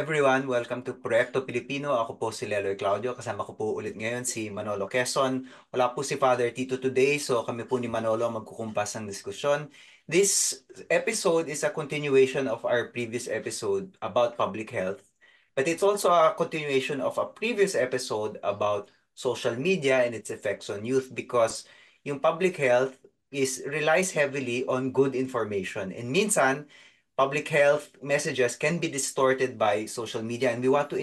everyone, welcome to Proyekto Pilipino. Ako po si Leloy Claudio. Kasama ko po ulit ngayon si Manolo Quezon. Wala po si Father Tito today, so kami po ni Manolo magkukumpas ng diskusyon. This episode is a continuation of our previous episode about public health, but it's also a continuation of a previous episode about social media and its effects on youth because yung public health relies heavily on good information. And minsan, public health messages can be distorted by social media, and we want to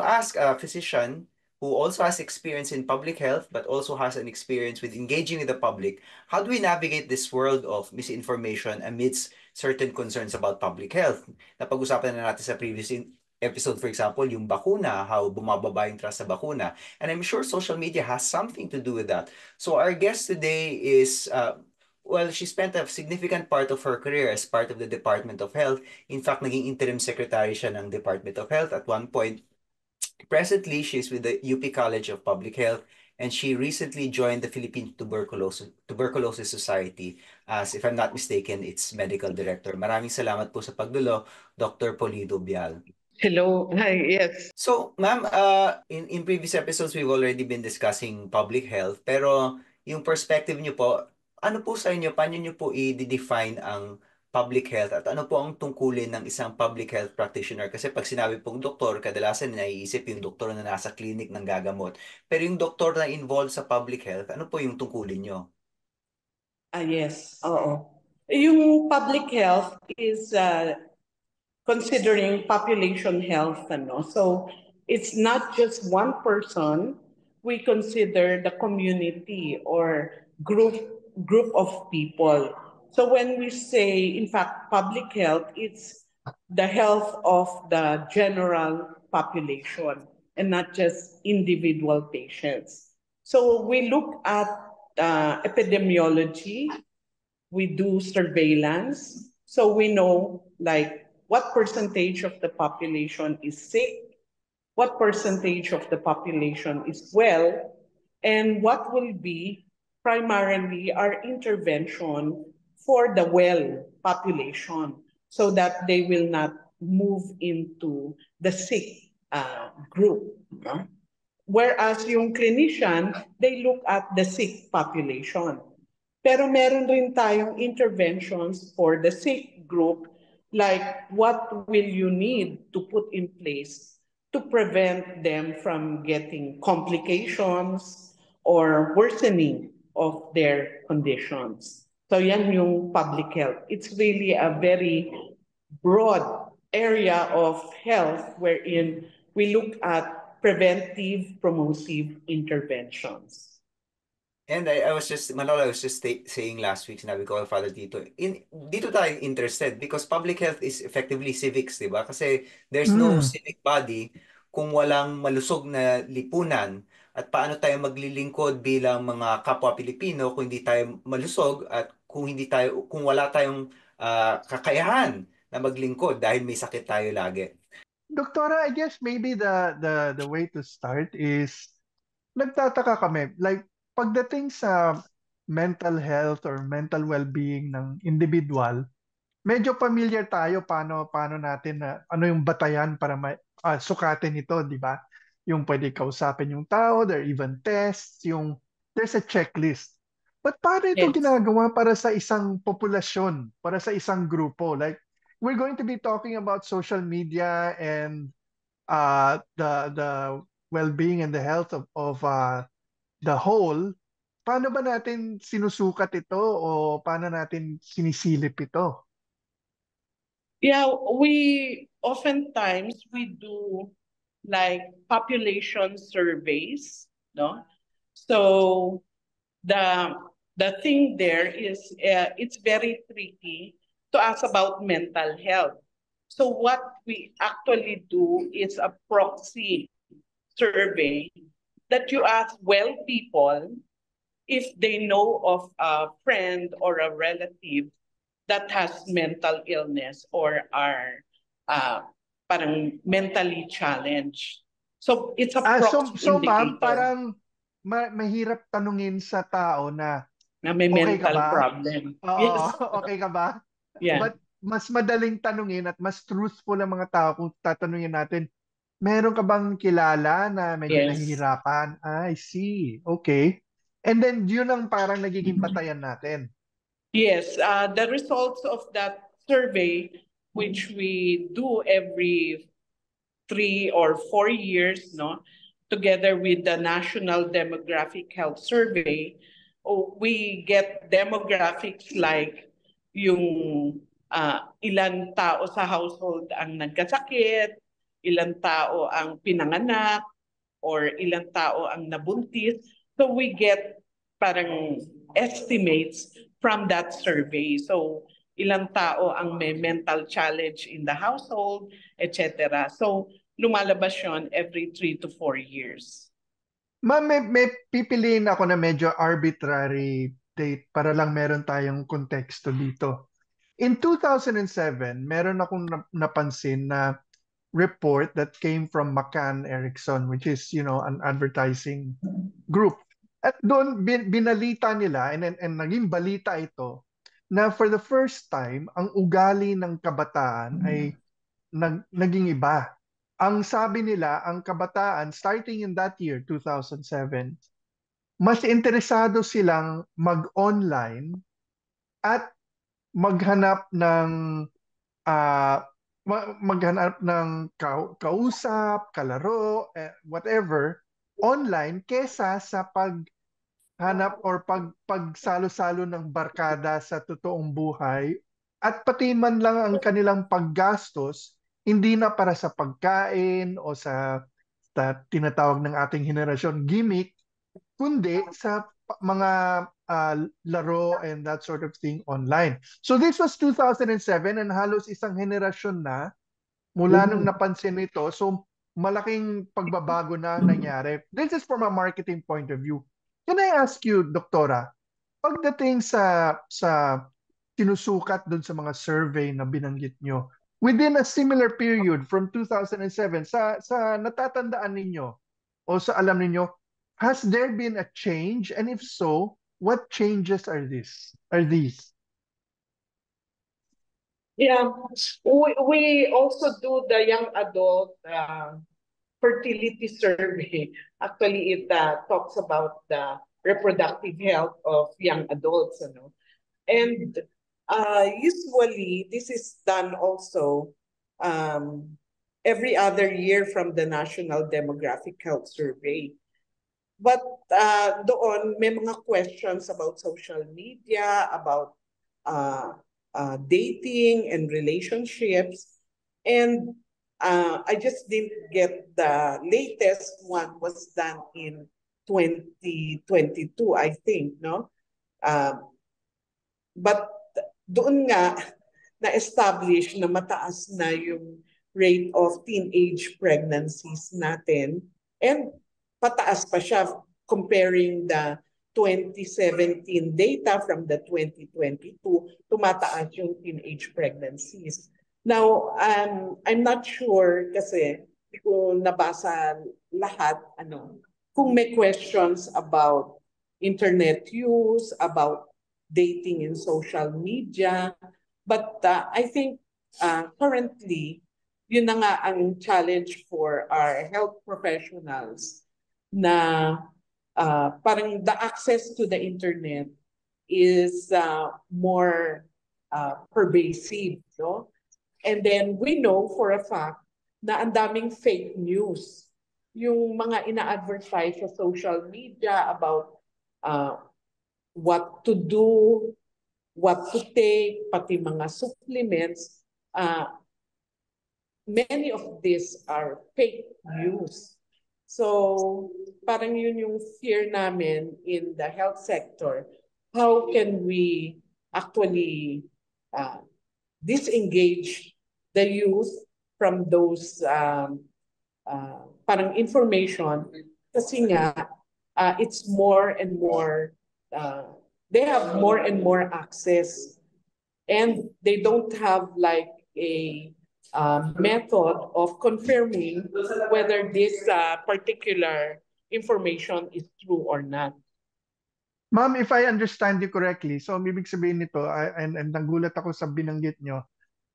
ask a physician who also has experience in public health but also has an experience with engaging with the public. How do we navigate this world of misinformation amidst certain concerns about public health? Napag-usapan na natin sa previous episode, for example, yung bakuna, how bumababa yung trust sa bakuna. And I'm sure social media has something to do with that. So our guest today is she spent a significant part of her career as part of the Department of Health. In fact, naging interim secretary siya ng Department of Health at one point. Presently, she's with the UP College of Public Health, and she recently joined the Philippine Tuberculosis Society as, if I'm not mistaken, its medical director. Maraming salamat po sa pagdulo, Dr. Polido Bial. Hello. Hi. Yes. So, ma'am, in previous episodes, we've already been discussing public health, pero yung perspective niyo po, ano po sa inyo, paano niyo po i-define ang public health at ano po ang tungkulin ng isang public health practitioner? Kasi pag sinabi pong doktor, kadalasan naiisip yung doktor na nasa clinic ng gagamot. Pero yung doktor na involved sa public health, ano po yung tungkulin niyo? Yes. Oo. Yung public health is considering population health, ano. So it's not just one person. We consider the community or group of people. So when we say, in fact, public health, it's the health of the general population and not just individual patients. So we look at epidemiology, we do surveillance, so we know like what percentage of the population is sick, what percentage of the population is well, and what will be primarily our intervention for the well population so that they will not move into the sick group. No? Whereas yung clinician, they look at the sick population. Pero meron rin tayong interventions for the sick group, like what will you need to put in place to prevent them from getting complications or worsening of their conditions. So yan yung public health. It's really a very broad area of health wherein we look at preventive, promotive interventions. And I was just, Manolo, I was just saying last week, sinabi ko kay Father Tito, dito tayo interested because public health is effectively civics, di ba? Kasi there's no civic body kung walang malusog na lipunan at paano tayo maglilingkod bilang mga kapwa Pilipino kung hindi tayo malusog at kung wala tayong kakayahan na maglingkod dahil may sakit tayo lagi. Doktora, I guess maybe the way to start is nagtataka kami, like pagdating sa mental health or mental well-being ng individual, medyo familiar tayo paano natin na ano yung batayan para sukatin ito, di ba? Yung pwede kausapin yung tao, there are even tests, there's a checklist. But paano ito Yes. ginagawa para sa isang populasyon, para sa isang grupo? Like, we're going to be talking about social media and the well-being and the health of the whole. Paano ba natin sinusukat ito o paano natin sinisilip ito? Yeah, we oftentimes we do like population surveys, no? So the thing there is it's very tricky to ask about mental health. So what we actually do is a proxy survey that you ask well people if they know of a friend or a relative that has mental illness or are parang mentally challenged. So it's a proxy So ma'am, indicator parang mahirap tanungin sa tao na na may okay ka mental ba? problem. Oo, Yes. okay ka ba? Yeah. But mas madaling tanungin at mas truthful ang mga tao kung tatanungin natin, meron ka bang kilala na medyo Yes. nahihirapan? I see. Okay. And then yun ang parang nagiging batayan natin. Yes, the results of that survey, which we do every 3 or 4 years, no, together with the National Demographic Health Survey, we get demographics like yung ilan tao sa household ang nagkasakit, ilan tao ang pinanganak, or ilang tao ang nabuntis. So we get parang estimates from that survey. So ilang tao ang may mental challenge in the household, etc. So lumalabas yun every 3 to 4 years. Ma'am, may pipiliin ako na medyo arbitrary date para lang meron tayong konteksto dito. In 2007, meron akong napansin na report that came from McCann Erickson, which is, an advertising group. At doon, binalita nila, and naging balita ito, na for the first time, ang ugali ng kabataan ay naging iba. Ang sabi nila, ang kabataan, starting in that year, 2007, mas interesado silang mag-online at maghanap ng ah, maghanap ng kausap, kalaro, whatever, online kesa sa paghanap or pagsalo-salo ng barkada sa totoong buhay at pati man lang ang kanilang paggastos hindi na para sa pagkain o sa tinatawag ng ating henerasyon gimmick kundi sa mga laro and that sort of thing online. So this was 2007 and halos isang henerasyon na mula nung napansin ito. So malaking pagbabago na ang nangyari. This is from a marketing point of view. Can I ask you, Doktora, pagdating sa sinusukat dun sa mga survey na binanggit nyo, within a similar period from 2007, sa natatandaan ninyo o sa alam ninyo, has there been a change? And if so, what changes are these? Yeah, we also do the young adult fertility survey. Actually, it talks about the reproductive health of young adults. And usually, this is done also every other year from the National Demographic Health Survey. But doon, may mga questions about social media, about dating and relationships. And I just didn't get the latest one was done in 2022, I think, no? But doon nga, na-establish na mataas na yung rate of teenage pregnancies natin. And pataas pa siya comparing the 2017 data from the 2022, tumataas yung teenage pregnancies. Now, I'm not sure kasi hindi ko nabasa lahat, kung may questions about internet use, about dating in social media. But I think currently, yun na nga ang challenge for our health professionals na parang the access to the internet is more pervasive, no? And then we know for a fact na ang daming fake news. Yung mga ina-advertise sa social media about what to do, what to take, pati mga supplements, many of these are fake news. So parang yun yung fear namin in the health sector. How can we actually disengage the youth from those parang information? Kasi nga, it's more and more, they have more and more access. And they don't have like a method of confirming whether this particular information is true or not. Ma'am, if I understand you correctly, so ang ibig sabihin nito, and nagulat ako sa binanggit nyo,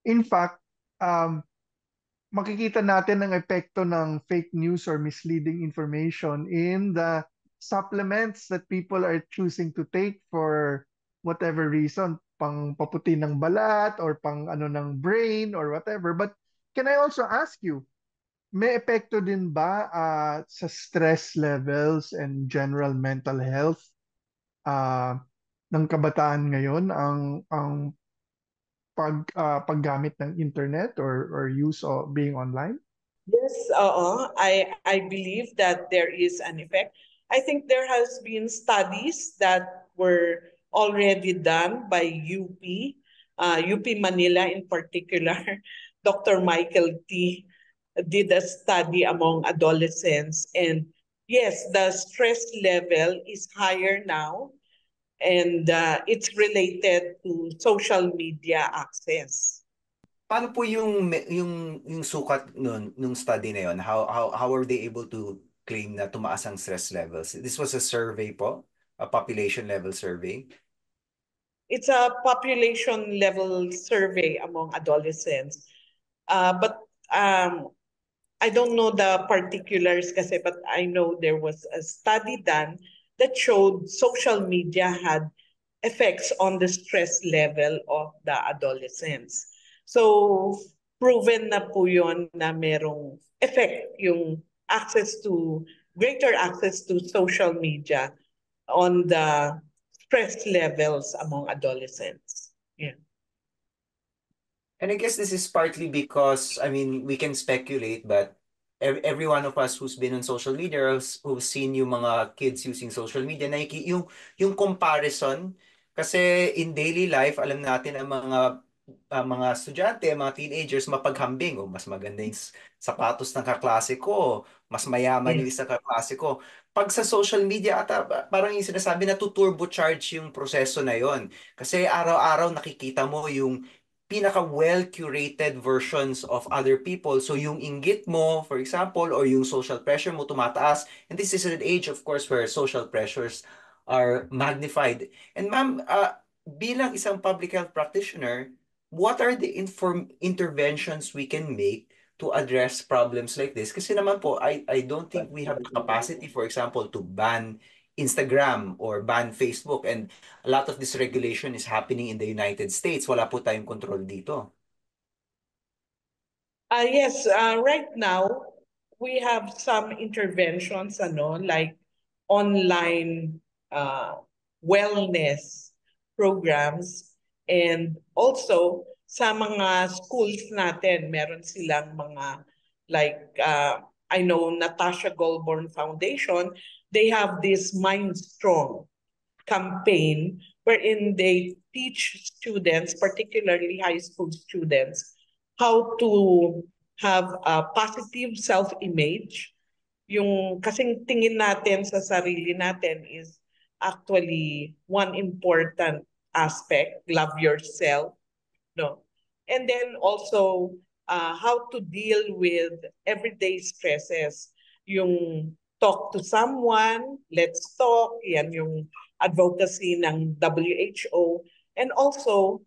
In fact, um, makikita natin ang epekto ng fake news or misleading information in the supplements that people are choosing to take for whatever reason, pang paputi ng balat or pang ano ng brain or whatever. But can I also ask you, may epekto din ba sa stress levels and general mental health ah, ng kabataan ngayon ang paggamit ng internet or use of being online? Yes, I believe that there is an effect. I think there has been studies that were already done by UP, UP Manila in particular. Dr. Michael T. did a study among adolescents, and yes, the stress level is higher now, and it's related to social media access. Paano po yung sukat nung study na yon? How are they able to claim na tumaas ang stress levels? This was a survey po, a population level survey. It's a population level survey among adolescents. But I don't know the particulars kasi, but I know there was a study done that showed social media had effects on the stress level of the adolescents. So, proven na po yun na merong effect yung greater access to social media on the stress levels among adolescents. Yeah. And I guess this is partly because, I mean, we can speculate, but every one of us who's been on social media or who's seen yung mga kids using social media, yung comparison, kasi in daily life, alam natin ang mga estudyante, mga teenagers, mapaghambing. O, mas maganda yung sapatos ng kaklase ko, mas mayaman yung Yes. isang kaklase ko. Pag sa social media, ata, parang yung sinasabi na turbocharge yung proseso na yon. Kasi araw-araw nakikita mo yung pinaka well-curated versions of other people. So yung inggit mo, for example, or yung social pressure mo tumataas. And this is an age, of course, where social pressures are magnified. And ma'am, bilang isang public health practitioner, what are the interventions we can make to address problems like this? Kasi naman po, I don't think we have the capacity, for example, to ban Instagram or ban Facebook. And a lot of this regulation is happening in the United States. Wala po tayong control dito. Yes, right now we have some interventions, like online uh, wellness programs, and also sa mga schools natin, meron silang mga like I know Natasha Goldborn Foundation, they have this Mind Strong campaign wherein they teach students, particularly high school students, how to have a positive self-image. Yung kasing tingin natin sa sarili natin is actually one important aspect, love yourself, no? And then also how to deal with everyday stresses. Yung talk to someone, let's talk, yan yung advocacy ng WHO. And also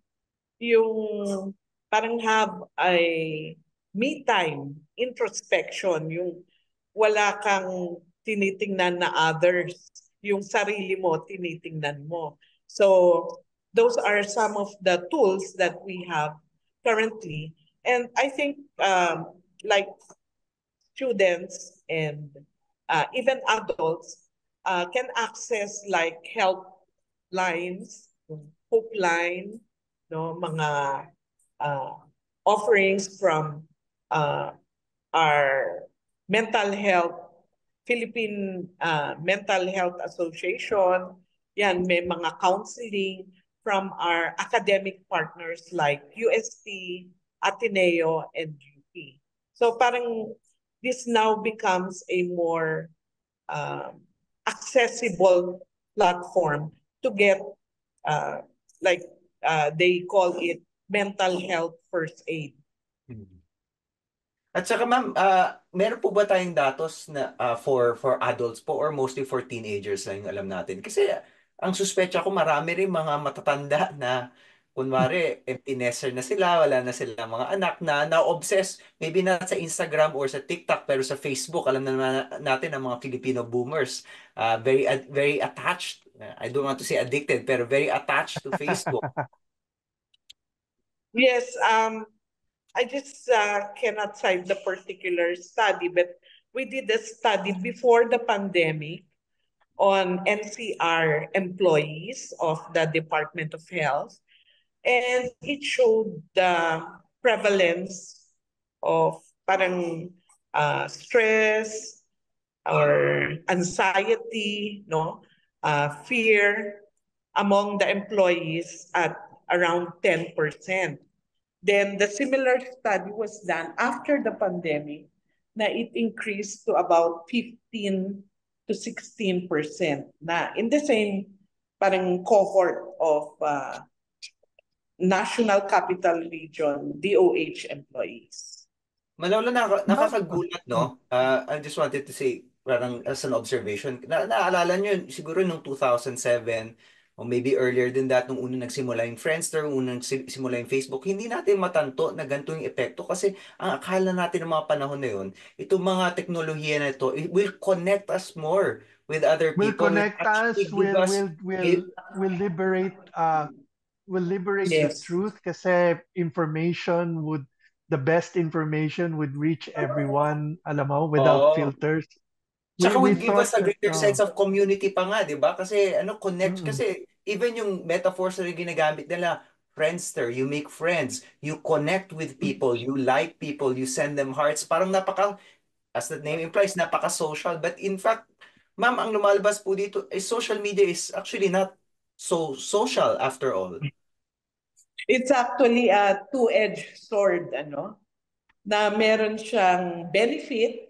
yung parang have a me time, introspection, yung wala kang tinitingnan na others, yung sarili mo tinitingnan mo. So those are some of the tools that we have currently. And I think like students and even adults can access like help lines, hope line, no, mga uh, offerings from uh, our mental health, Philippine Mental Health Association. Yan, may mga counseling from our academic partners like UST, Ateneo, and UP. So parang this now becomes a more accessible platform to get uh, like they call it mental health first aid. At saka ma'am, meron po ba tayong datos na for adults po or mostly for teenagers lang yung alam natin? Kasi ang suspecha ko marami rin mga matatanda na kunwari, empty nester na sila, wala na sila mga anak na na-obsess, maybe not sa Instagram or sa TikTok, pero sa Facebook, alam na naman natin ang mga Filipino boomers, very attached. I don't want to say addicted, pero very attached to Facebook. Yes, I just cannot cite the particular study, but we did a study before the pandemic on NCR employees of the Department of Health, and it showed the prevalence of parang stress or anxiety, no, fear among the employees at around 10%. Then the similar study was done after the pandemic na it increased to about 15 to 16% na in the same parang cohort of National Capital Region DOH employees. Manolo, Ma'am, nakakagulat, no? I just wanted to say, parang as an observation, naalala nyo, siguro nung 2007, or maybe earlier than that, nung unang nagsimula yung Friendster, nung unang nagsimula yung Facebook, hindi natin matanto na ganito yung epekto kasi ang akala natin ng mga panahon na yun, itong mga teknolohiya na ito, it will connect us more with other will people, and connect actually us, give us, will liberate the Yes. truth kasi the best information would reach everyone, alam mo, without oo. filters. Tsaka We would give us thought a that, greater sense of community pa nga, di ba? Kasi connect, mm, kasi even yung metaphors na ginagamit nila, Friendster, you make friends, you connect with people, you like people, you send them hearts, parang as the name implies, napaka-social. But in fact, ma'am, ang lumalabas po dito, social media is actually not so social after all. It's actually a two-edged sword, ano? Na meron siyang benefit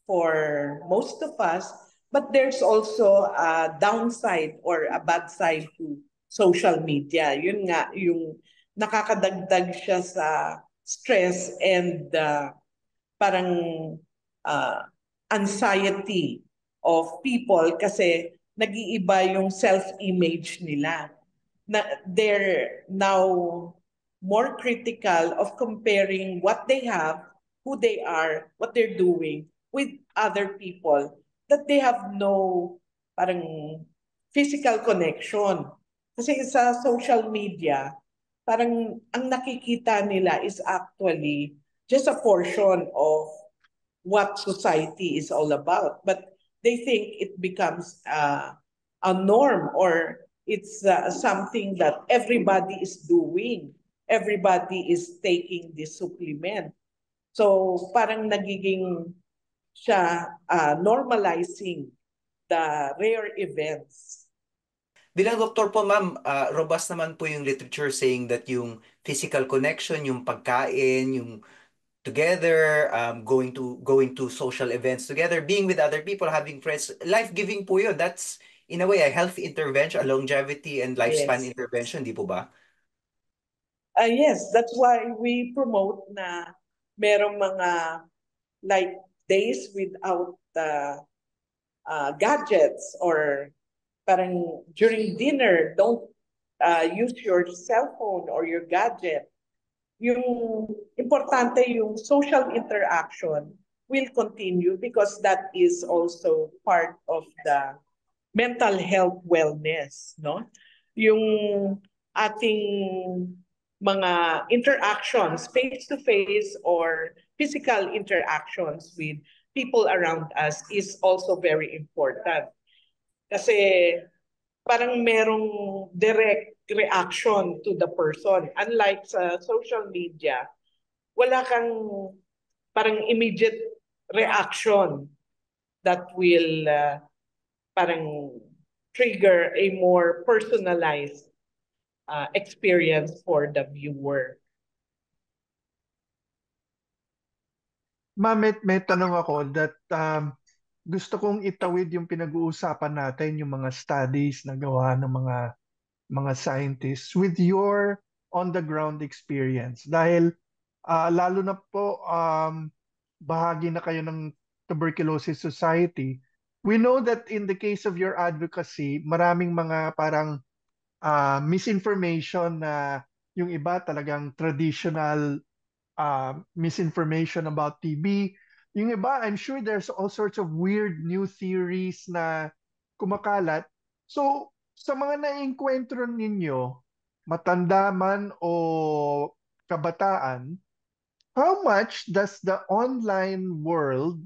for most of us, but there's also a downside or a bad side to social media. Yun nga, yung nakakadagdag siya sa stress and parang uh, anxiety of people kasi nag-iiba yung self-image nila. Na they're now more critical of comparing what they have, who they are, what they're doing with other people that they have no parang physical connection. Kasi sa social media, parang ang nakikita nila is actually just a portion of what society is all about. But they think it becomes a norm or it's something that everybody is doing. Everybody is taking this supplement. So parang nagiging siya normalizing the rare events. Bilang doktor po, ma'am, robust naman po yung literature saying that yung physical connection, yung pagkain, yung together, going to social events together, being with other people, having friends, life-giving po yun. That's in a way a health intervention, a longevity and lifespan Yes. intervention, di po ba? Yes, that's why we promote na merong mga like days without gadgets or parang during dinner, don't use your cell phone or your gadget. Yung importante yung social interaction will continue because that is also part of the mental health wellness, no? Yung ating mga interactions, face-to-face or physical interactions with people around us is also very important. Kasi parang merong direct reaction to the person. Unlike sa social media, wala kang parang immediate reaction that will parang trigger a more personalized experience for the viewer. ma'am, may tanong ako that gusto kong itawid yung pinag-uusapan natin, yung mga studies na gawa ng mga scientists with your on-the-ground experience. Dahil lalo na po bahagi na kayo ng Tuberculosis Society. We know that in the case of your advocacy, maraming mga parang misinformation na yung iba talagang traditional misinformation about TB. Yung iba, I'm sure there's all sorts of weird new theories na kumakalat. So, sa mga naiengkwentro ninyo, matanda man o kabataan, how much does the online world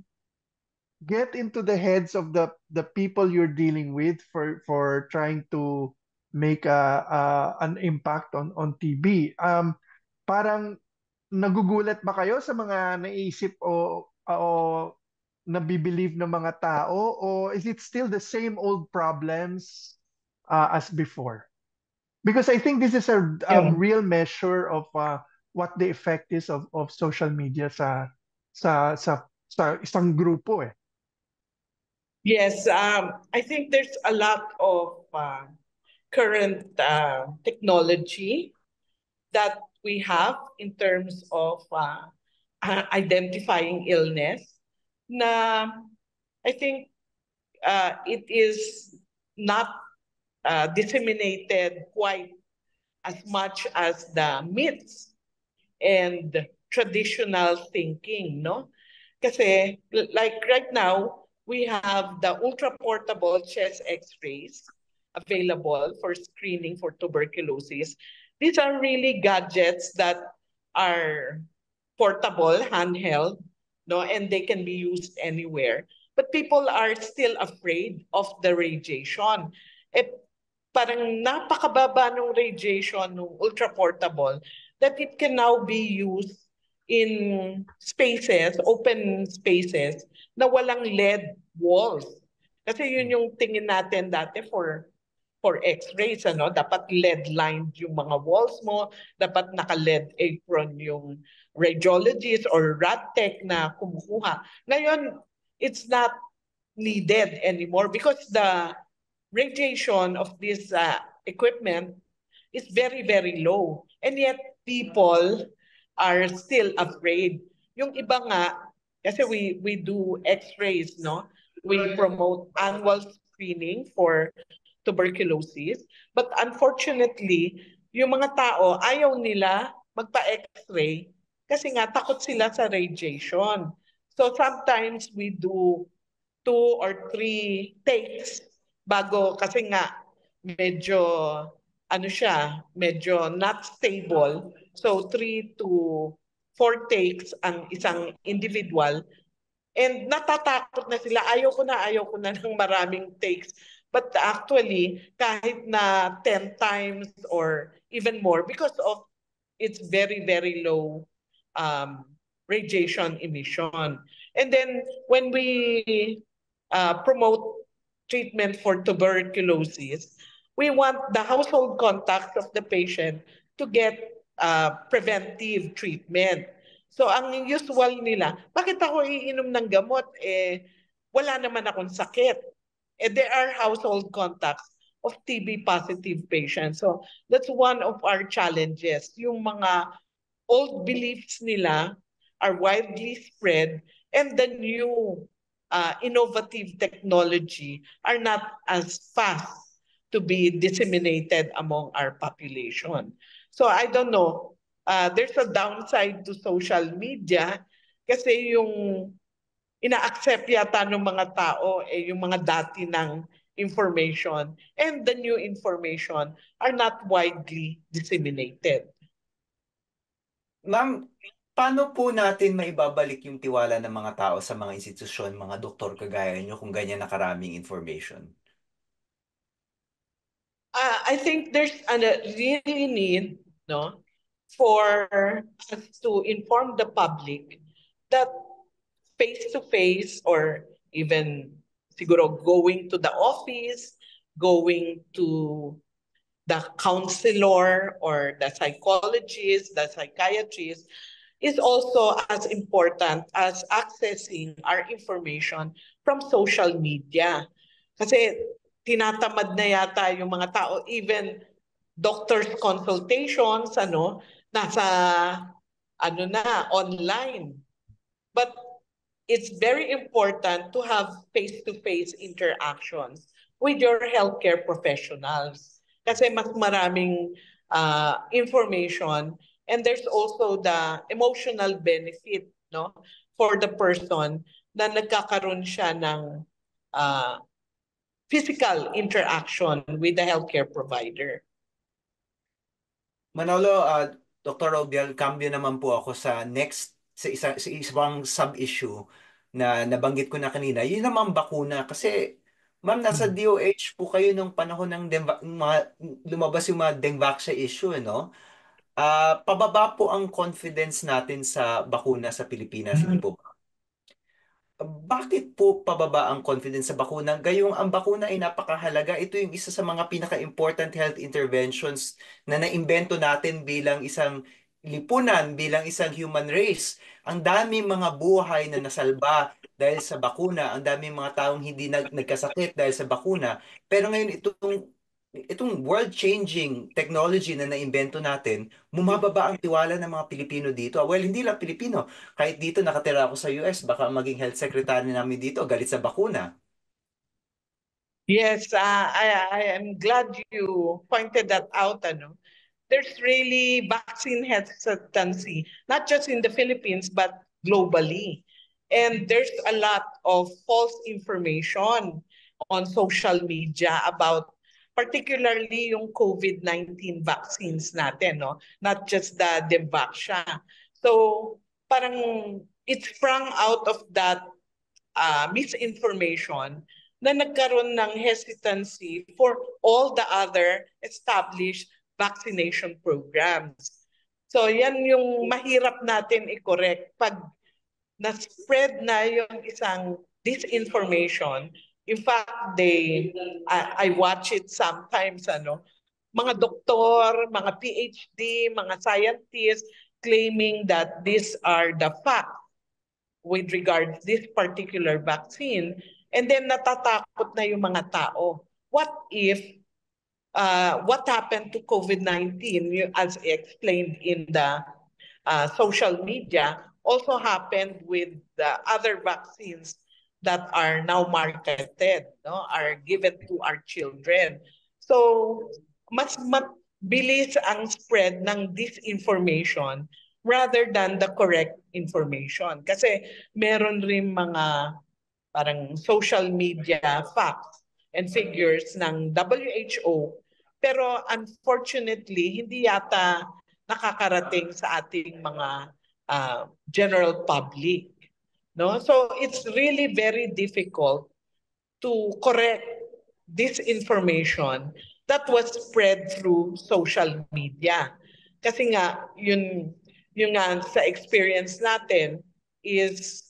get into the heads of the people you're dealing with for trying to make an impact on TB? Parang nagugulat ba kayo sa mga naisip o nabibilieve ng mga tao, o is it still the same old problems as before? Because I think this is a Yeah. real measure of what the effect is of social media sa isang grupo eh. Yes, I think there's a lot of current technology that we have in terms of identifying illness na I think it is not disseminated quite as much as the myths and traditional thinking, no? Kasi like right now, we have the ultra-portable chest x-rays available for screening for tuberculosis. These are really gadgets that are portable, handheld, no, and they can be used anywhere. But people are still afraid of the radiation. Eh, parang napakababa ng radiation ng ultra-portable that it can now be used in spaces, open spaces, na walang LED walls. Kasi yun yung tingin natin dati for x-rays, ano? Dapat LED-lined yung mga walls mo, dapat naka-LED apron yung radiologist or rad tech na kumukuha. Ngayon, it's not needed anymore because the radiation of this equipment is very, very low. And yet, people are still afraid. Yung iba nga, kasi we do x-rays, no? We promote annual screening for tuberculosis. But unfortunately, yung mga tao, ayaw nila magpa-x-ray kasi nga takot sila sa radiation. So sometimes we do 2 or 3 takes bago kasi nga medyo ano siya, medyo not stable. So 3 to 4 takes ang isang individual. And natatakot na sila, ayaw ko na ng maraming takes. But actually, kahit na 10 times or even more because of its very, very low radiation emission. And then when we promote treatment for tuberculosis, we want the household contacts of the patient to get preventive treatment. So ang usual nila, bakit ako iinom ng gamot? Wala naman akong sakit. There are household contacts of TB positive patients. So that's one of our challenges. Yung mga old beliefs nila are widely spread and the new innovative technology are not as fast to be disseminated among our population. So I don't know, there's a downside to social media kasi yung ina-accept yata ng mga tao yung mga dati ng information and the new information are not widely disseminated. Ma'am, paano po natin maibabalik yung tiwala ng mga tao sa mga institusyon, mga doktor kagaya nyo kung ganyan na karaming information? I think there's a really need, no, for us to inform the public that face-to-face or even siguro going to the office, going to the counselor or the psychologist, the psychiatrist is also as important as accessing our information from social media. Kasi tinatamad na yata yung mga tao, even doctor's consultations, nasa online. But it's very important to have face-to-face interactions with your healthcare professionals. Kasi mas maraming information. And there's also the emotional benefit, no, for the person na nagkakaroon siya ng physical interaction with the healthcare provider. Manolo, Dr. Robial, cambio naman po ako sa isang sub-issue na nabanggit ko na kanina. Yun naman bakuna. Kasi, ma'am, nasa DOH po kayo nung panahon ng lumabas yung mga Dengvaxia issue, no? Pababa po ang confidence natin sa bakuna sa Pilipinas, hindi po ba? Bakit po pababa ang confidence sa bakuna? Gayong ang bakuna ay napakahalaga. Ito yung isa sa mga pinaka-important health interventions na naimbento natin bilang isang lipunan, bilang isang human race. Ang dami mga buhay na nasalba dahil sa bakuna, ang dami mga taong hindi nagkasakit dahil sa bakuna. Pero ngayon itong world-changing technology na naimbento natin, bumababa ang tiwala ng mga Pilipino dito. Well, hindi lang Pilipino. Kahit dito nakatira ako sa US, baka maging health secretary namin dito, galit sa bakuna. Yes, I am glad you pointed that out. There's really vaccine hesitancy, not just in the Philippines, but globally. And there's a lot of false information on social media about particularly yung COVID-19 vaccines natin, no? Not just the Dengvaxia. So parang it sprung out of that misinformation na nagkaroon ng hesitancy for all the other established vaccination programs. So yan yung mahirap natin i-correct pag na-spread na yung isang disinformation. In fact, I watch it sometimes, mga doktor, mga PhD, mga scientists claiming that these are the facts with regard to this particular vaccine. And then natatakot na yung mga tao. What if, what happened to COVID-19, as explained in the social media, also happened with the other vaccines that are now marketed, no, are given to our children. So, mas mabilis ang spread ng disinformation rather than the correct information. Kasi meron rin mga parang social media facts and figures ng WHO, pero unfortunately, hindi yata nakakarating sa ating mga general public. No? So it's really very difficult to correct this information that was spread through social media. Kasi nga, yung nga sa experience natin is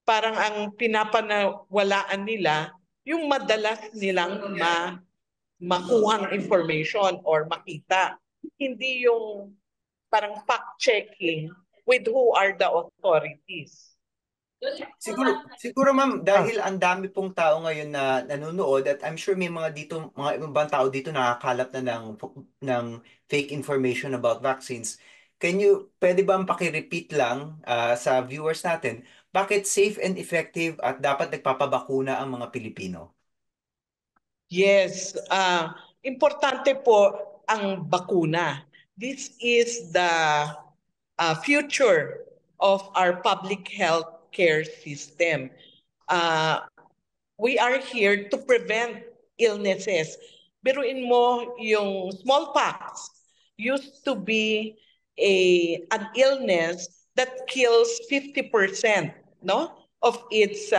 parang ang pinapanawalaan nila yung madalas nilang makuhang information or makita. Hindi yung parang fact-checking with who are the authorities. Siguro ma'am, dahil ang dami pong tao ngayon na nanonood at I'm sure may mga ibang tao dito nakakalap na ng fake information about vaccines. Pwede ba paki-repeat lang sa viewers natin, bakit safe and effective at dapat nagpapabakuna ang mga Pilipino? Yes, importante po ang bakuna. This is the future of our public health care system. We are here to prevent illnesses. Biruin mo yung smallpox used to be an illness that kills 50%, no, of its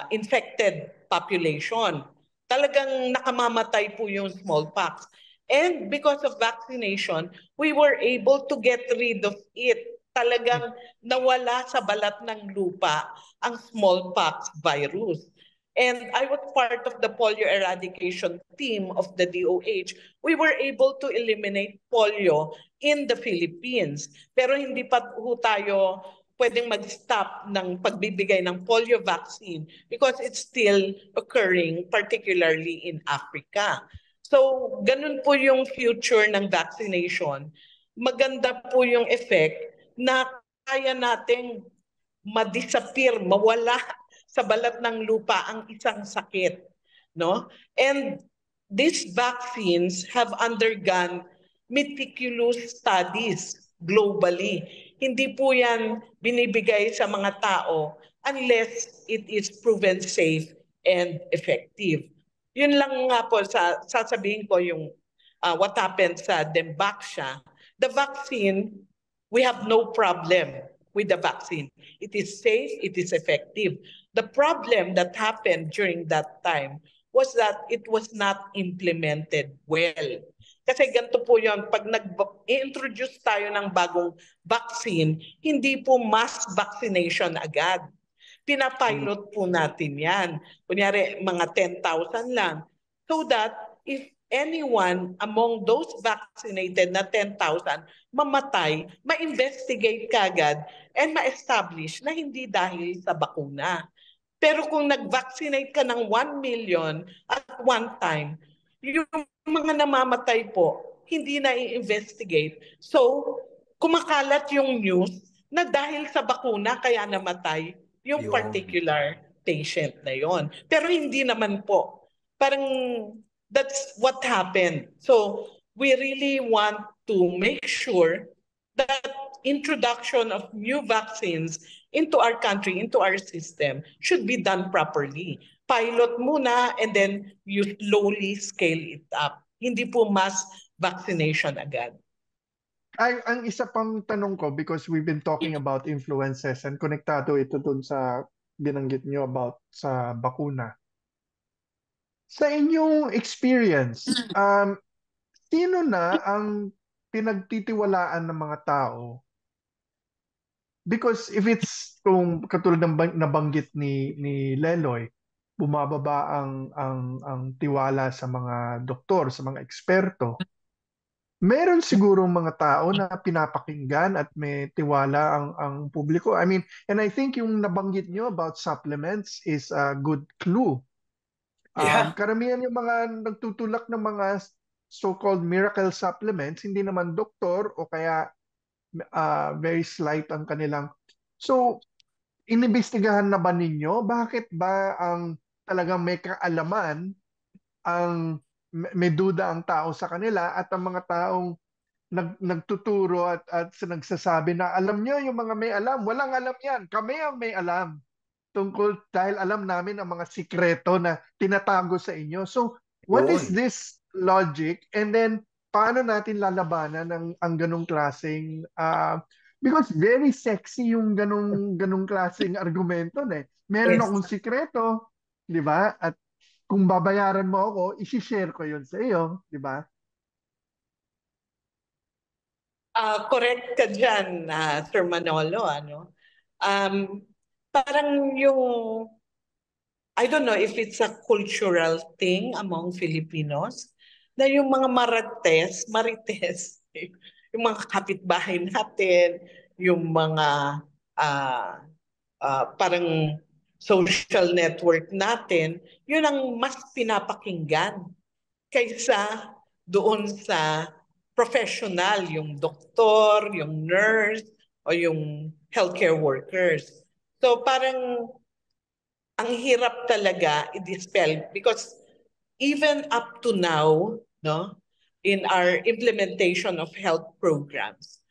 infected population. Talagang nakamamatay po yung smallpox. And because of vaccination, we were able to get rid of it. Talagang nawala sa balat ng lupa ang smallpox virus. And I was part of the polio eradication team of the DOH. We were able to eliminate polio in the Philippines. Pero hindi pa ho tayo pwedeng mag-stop ng pagbibigay ng polio vaccine because it's still occurring, particularly in Africa. So, ganun po yung future ng vaccination. Maganda po yung effect na kaya nating ma-disappear, mawala sa balat ng lupa ang isang sakit, no? And these vaccines have undergone meticulous studies globally. Hindi po yan binibigay sa mga tao unless it is proven safe and effective. Yun lang nga po sasabihin ko yung what happened sa Dengbaksha. The vaccine, we have no problem with the vaccine. It is safe, it is effective. The problem that happened during that time was that it was not implemented well. Kasi ganito po yun, pag nag-introduce tayo ng bagong vaccine, hindi po mass vaccination agad. Pinapilot po natin yan. Kunyari, mga 10,000 lang. So that if anyone among those vaccinated na 10,000 mamatay, ma-investigate kagad and ma-establish na hindi dahil sa bakuna. Pero kung nag-vaccinate ka ng 1 million at one time, yung mga namamatay po, hindi na i-investigate. So, kumakalat yung news na dahil sa bakuna kaya namatay yung particular patient na yon. Pero hindi naman po. Parang that's what happened. So, we really want to make sure that introduction of new vaccines into our country, into our system, should be done properly. Pilot muna and then you slowly scale it up. Hindi po mass vaccination agad. Ang isa pang tanong ko, because we've been talking about influences and konektado ito dun sa binanggit nyo about sa bakuna. Sa inyong experience, sino na ang pinagtitiwalaan ng mga tao? Because if it's kung katulad ng nabanggit ni Leloy, bumababa ang tiwala sa mga doktor, sa mga eksperto. Meron siguro mga tao na pinapakinggan at may tiwala ang publiko. I mean, and I think yung nabanggit nyo about supplements is a good clue. Yeah. Karamihan yung mga nagtutulak ng mga so-called miracle supplements, hindi naman doktor o kaya very slight ang kanilang. So, inimbestigahan na ba ninyo? Bakit ba ang talagang may kaalaman ang may duda ang tao sa kanila at ang mga taong nagtuturo at nagsasabi na alam nyo yung mga may alam, walang alam yan. Kami ang may alam tungkol dahil alam namin ang mga sikreto na tinatago sa inyo. So, what is this logic? And then, paano natin lalabanan ang ganong klaseng because very sexy yung ganong klaseng argumento na eh. Meron akong sikreto, di ba? At kung babayaran mo ako, isi-share ko yun sa iyo, di ba? Correct ka dyan, Sir Manolo. Parang yung, I don't know if it's a cultural thing among Filipinos, na yung mga marites, yung mga kapitbahay natin, yung mga parang social network natin, yun ang mas pinapakinggan kaysa doon sa professional, yung doktor, yung nurse, o yung healthcare workers. So parang ang hirap talaga i-dispel because even up to now, no, in our implementation of health programs,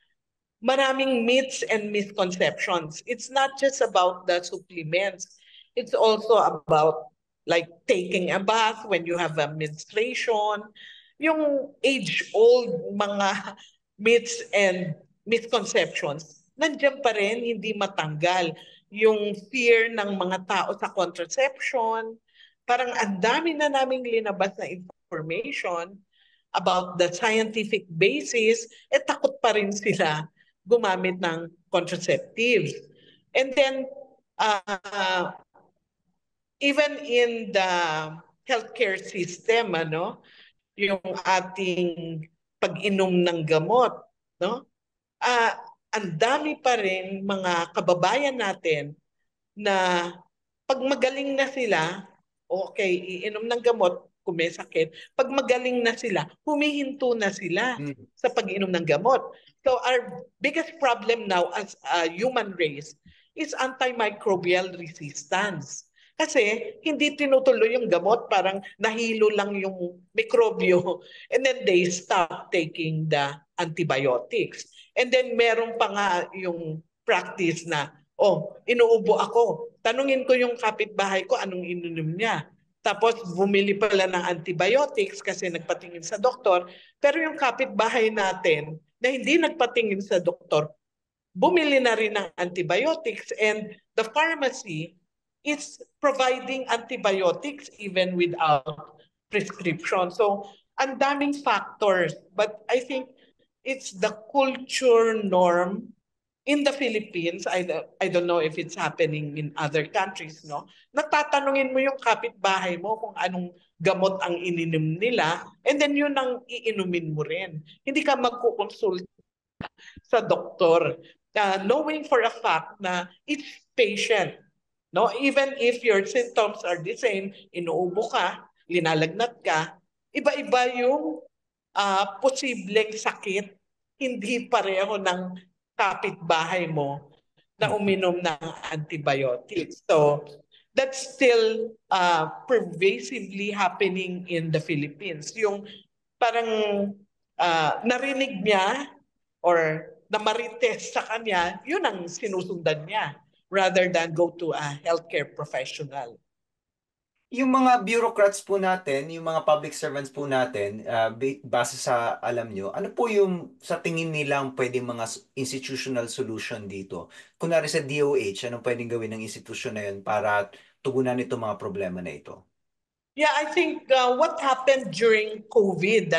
maraming myths and misconceptions. It's not just about the supplements. It's also about like taking a bath when you have a menstruation. Yung age-old mga myths and misconceptions, nandiyan pa rin, hindi matanggal. Yung fear ng mga tao sa contraception, parang ang dami na naming linabas na information about the scientific basis, takot pa rin sila gumamit ng contraceptives. And then, even in the healthcare system, yung ating pag-inom ng gamot, ang dami pa rin mga kababayan natin na pag magaling na sila, okay, iinom ng gamot kung may sakit. Pag magaling na sila, humihinto na sila sa pag-inom ng gamot. So our biggest problem now as a human race is antimicrobial resistance. Kasi hindi tinutuloy yung gamot, parang nahilo lang yung mikrobyo and then they stop taking the antibiotics. And then meron pa nga yung practice na, oh, inuubo ako. Tanungin ko yung kapitbahay ko anong ininom niya. Tapos bumili pala ng antibiotics kasi nagpatingin sa doktor. Pero yung kapitbahay natin na hindi nagpatingin sa doktor, bumili na rin ng antibiotics and the pharmacy is providing antibiotics even without prescription. So, ang daming factors. But I think it's the culture norm in the Philippines. I don't know if it's happening in other countries, no? Natatanungin mo yung kapitbahay mo kung anong gamot ang ininom nila and then yun ang iinumin mo rin. Hindi ka magkukonsulta sa doktor, knowing for a fact na each patient, no, even if your symptoms are the same, inuubo ka, linalagnat ka, iba-iba yung posibleng sakit, hindi pareho ng kapitbahay mo na uminom ng antibiotics. So that's still pervasively happening in the Philippines. Yung parang narinig niya or namarites sa kanya, yun ang sinusundan niya rather than go to a healthcare professional. Yung mga bureaucrats po natin, yung mga public servants po natin, base sa alam nyo, ano po yung sa tingin nilang pwedeng mga institutional solution dito? Kunwari sa DOH, anong pwedeng gawin ng institusyon na yun para tugunan itong mga problema na ito? Yeah, I think what happened during COVID,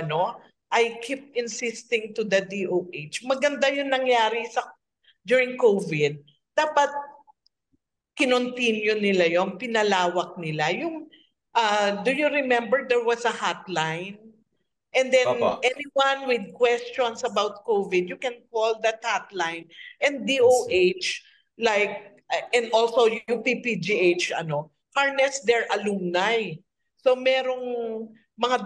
I keep insisting to the DOH, maganda yung nangyari during COVID. Dapat kinontinue nila yung pinalawak nila. Yung, do you remember there was a hotline? And then Opo. anyone with questions about COVID, you can call that hotline. And I DOH, and also UPPGH, harness their alumni. So merong mga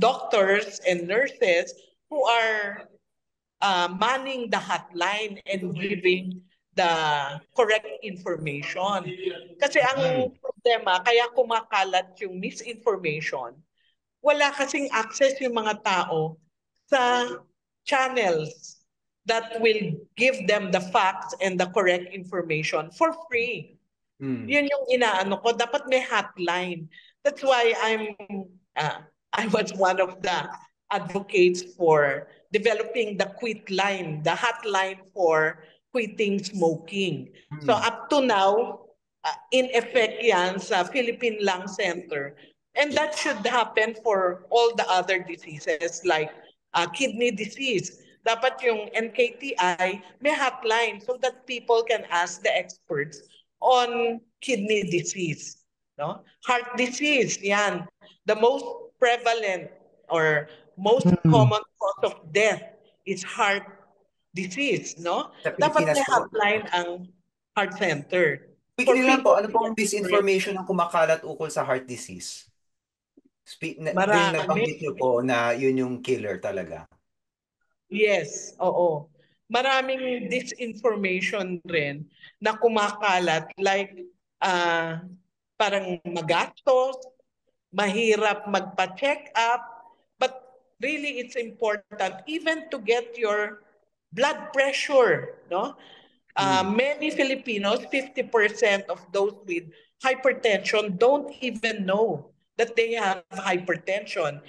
doctors and nurses who are manning the hotline and giving the correct information. Kasi ang problema, kaya kumakalat yung misinformation, wala kasing access yung mga tao sa channels that will give them the facts and the correct information for free. Yun yung inaano ko. Dapat may hotline. That's why I was one of the advocates for developing the quit line, the hotline for quitting smoking. So up to now, in effect yan sa Philippine Lung Center. And that should happen for all the other diseases like kidney disease. Dapat yung NKTI may hotline so that people can ask the experts on kidney disease. No? Heart disease, yan. The most prevalent or most common cause of death is heart disease, no? Sa Dapat Pilipinas may po. hotline ang heart center. Quickly lang po, ano pong misinformation ang kumakalat ukol sa heart disease? Yung Marami. nabanggit niyo po na yun yung killer talaga. Yes, oo. Maraming disinformation rin na kumakalat like parang magastos, mahirap magpa-check up, but really it's important even to get your blood pressure, no? Many Filipinos, 50% of those with hypertension don't even know that they have hypertension.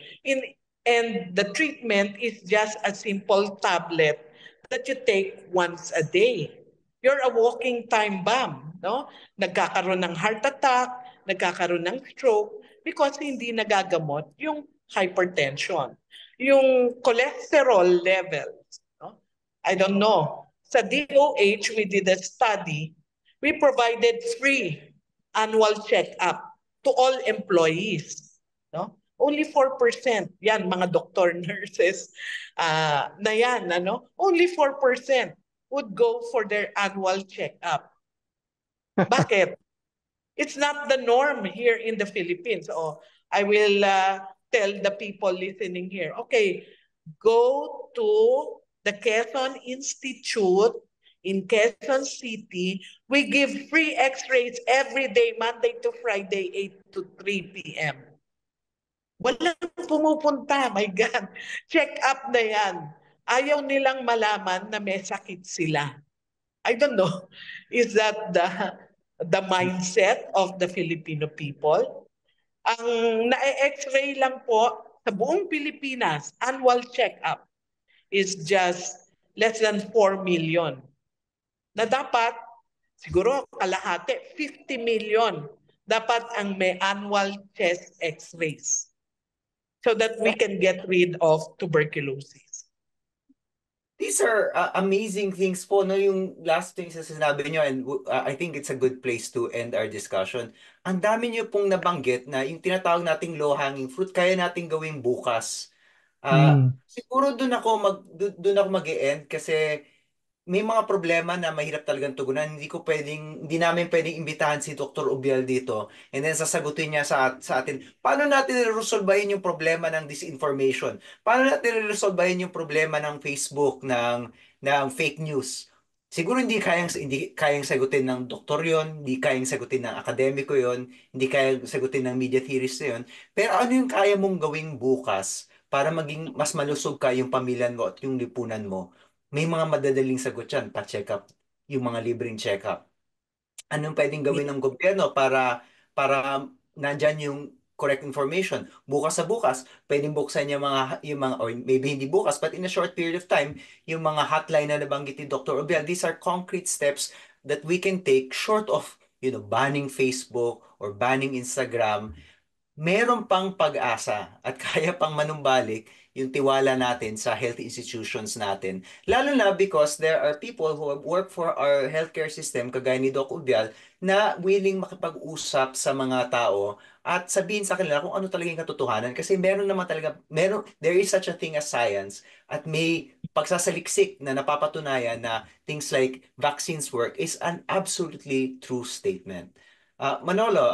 And the treatment is just a simple tablet that you take once a day. You're a walking time bomb, no? Nagkakaroon ng heart attack, nagkakaroon ng stroke because hindi nagagamot yung hypertension. Yung cholesterol levels, no? I don't know. Sa DOH, we did a study. We provided free annual check-up to all employees. No? Only 4%, yan, mga doctor, nurses, na yan, only 4% would go for their annual check-up. Bakit? It's not the norm here in the Philippines. I will tell the people listening here, okay, go to the Quezon Institute In Quezon City, we give free x-rays every day, Monday to Friday, 8 to 3 p.m. Walang pumupunta, my God. Check up na yan. Ayaw nilang malaman na may sakit sila. I don't know, is that the mindset of the Filipino people? Ang na-x-ray lang po sa buong Pilipinas, annual check-up is just less than 4 million. Na dapat, siguro kalahati, 50 million dapat ang may annual chest x-rays so that we can get rid of tuberculosis. These are amazing things po, no? Yung last things na sinabi nyo, and I think it's a good place to end our discussion. Ang dami nyo pong nabanggit na yung tinatawag nating low-hanging fruit, kaya nating gawing bukas. Siguro doon ako mag-e-end kasi may mga problema na mahirap talagang tugunan. Hindi namin pwedeng imbitahan si Dr. Ubial dito and then sasagutin niya sa atin. Paano natin resolbahin yung problema ng disinformation? Paano natin resolbahin yung problema ng Facebook, ng fake news? Siguro hindi kayang sagutin ng doktor yon, hindi kayang sagutin ng akademiko yon, hindi kayang sagutin ng media theorist yon. Pero ano yung kaya mong gawing bukas para maging mas malusog ka yung pamilya mo at yung lipunan mo? May mga madadaling sagot yan, pa-check up, yung mga libreng check up. Anong pwedeng gawin ng gobyerno para nandyan yung correct information? Bukas sa bukas, pwedeng buksan yung mga, or maybe hindi bukas, but in a short period of time, yung mga hotline na nabanggit ni Dr. Obiel, these are concrete steps that we can take short of, banning Facebook or banning Instagram. Meron pang pag-asa at kaya pang manumbalik yung tiwala natin sa health institutions natin. Lalo na because there are people who work for our healthcare system, kagaya ni Doc Ubial, na willing makipag-usap sa mga tao at sabihin sa kanila kung ano talaga yung katotohanan. Kasi meron naman talaga, there is such a thing as science at may pagsasaliksik na napapatunayan na things like vaccines work is an absolutely true statement. Manolo,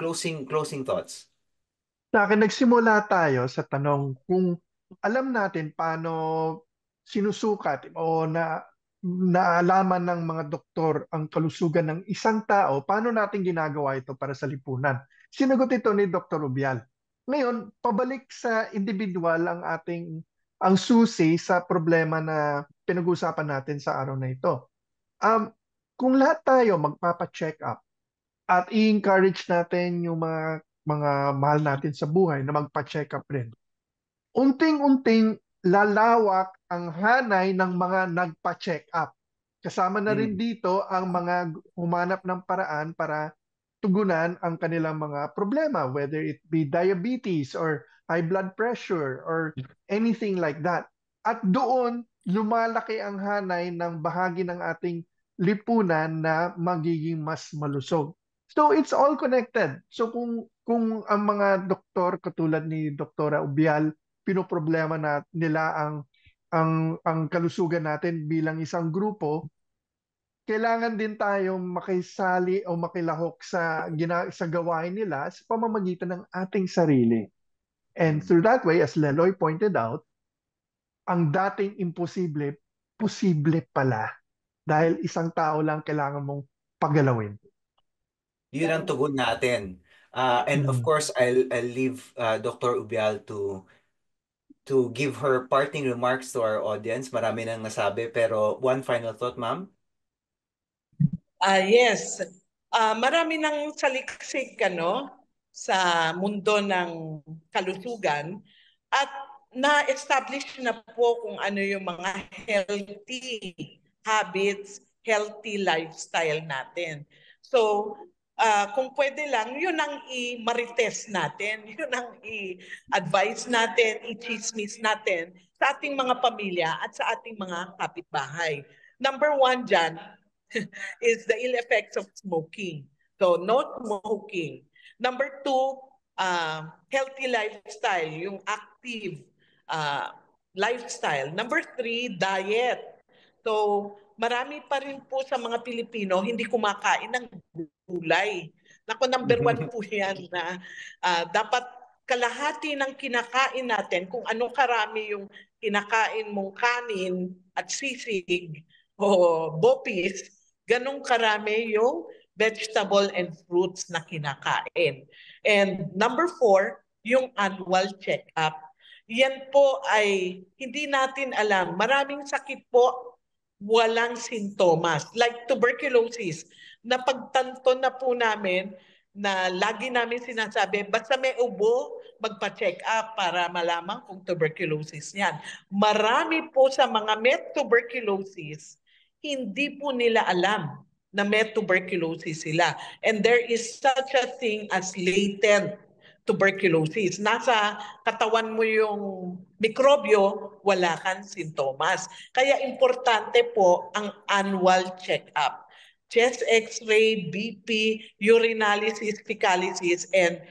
closing thoughts. Sa akin, nagsimula tayo sa tanong kung alam natin paano sinusukat o naalaman ng mga doktor ang kalusugan ng isang tao, paano natin ginagawa ito para sa lipunan? Sinagot ito ni Dr. Rubial. Ngayon, pabalik sa individual ang susi sa problema na pinag-uusapan natin sa araw na ito. Kung lahat tayo magpapa-check up at i-encourage natin yung mga mahal natin sa buhay na magpa-check up rin. Unting-unting lalawak ang hanay ng mga nagpa-check up. Kasama na rin dito ang mga humanap ng paraan para tugunan ang kanilang mga problema, whether it be diabetes or high blood pressure or anything like that. At doon, lumalaki ang hanay ng bahagi ng ating lipunan na magiging mas malusog. So it's all connected. So kung ang mga doktor katulad ni Doktora Ubial pinoproblema nila ang kalusugan natin bilang isang grupo, kailangan din tayong makisali o makilahok sa gawain nila sa pamamagitan ng ating sarili. And through that way, as Leloy pointed out, ang dating imposible, posible pala. Dahil isang tao lang kailangan mong paggalawin. Yun ang tugon natin. And of course, I'll leave Dr. Ubial to give her parting remarks to our audience. Marami nang nasabi, pero one final thought, ma'am? Yes. Marami nang saliksik sa mundo ng kalusugan at na-establish na po kung ano yung mga healthy habits, healthy lifestyle natin. So, kung pwede lang, yun ang i-marites natin, yun ang i-advise natin, i-chismis natin sa ating mga pamilya at sa ating mga kapitbahay. Number one dyan, is the ill effects of smoking. So, no smoking. Number two, healthy lifestyle, yung active lifestyle. Number three, diet. So, marami pa rin po sa mga Pilipino hindi kumakain ng gulay. Naku, number one po yan na dapat kalahati ng kinakain natin, kung ano karami yung kinakain mong kanin at sisig, o bopis, ganun karami yung vegetable and fruits na kinakain. And number 4, yung annual check-up. Yan po ay hindi natin alam. Maraming sakit po walang sintomas. Like tuberculosis, napagtanto na po namin na lagi namin sinasabi, basta may ubo, magpa-check up para malaman kung tuberculosis yan. Marami po sa mga may tuberculosis, hindi po nila alam na may tuberculosis sila. And there is such a thing as latent tuberculosis. Nasa katawan mo yung mikrobyo, wala kang sintomas. Kaya importante po ang annual check-up. Chest x-ray, BP, urinalysis, fecalysis, and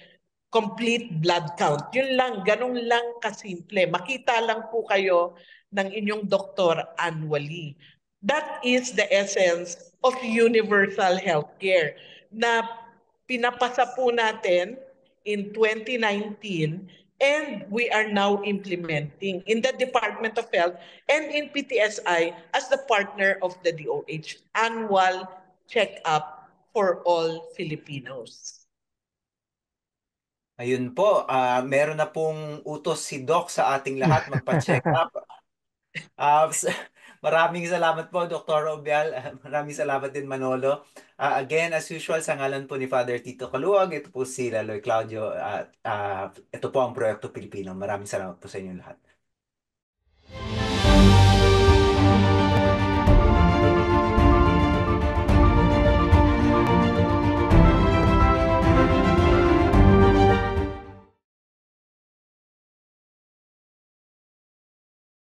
complete blood count. Yun lang, ganun lang kasimple. Makita lang po kayo ng inyong doktor annually. That is the essence of universal healthcare na pinapasa po natin in 2019 and we are now implementing in the Department of Health and in PTSI as the partner of the DOH annual check-up for all Filipinos. Ayun po, meron na pong utos si Doc sa ating lahat magpa-check up. Maraming salamat po, Dr. Obial. Maraming salamat din, Manolo. Again, as usual, sa ngalan po ni Father Tito Kaluwag, ito po si Laloy Claudio at ito po ang Proyekto Pilipino. Maraming salamat po sa inyo lahat.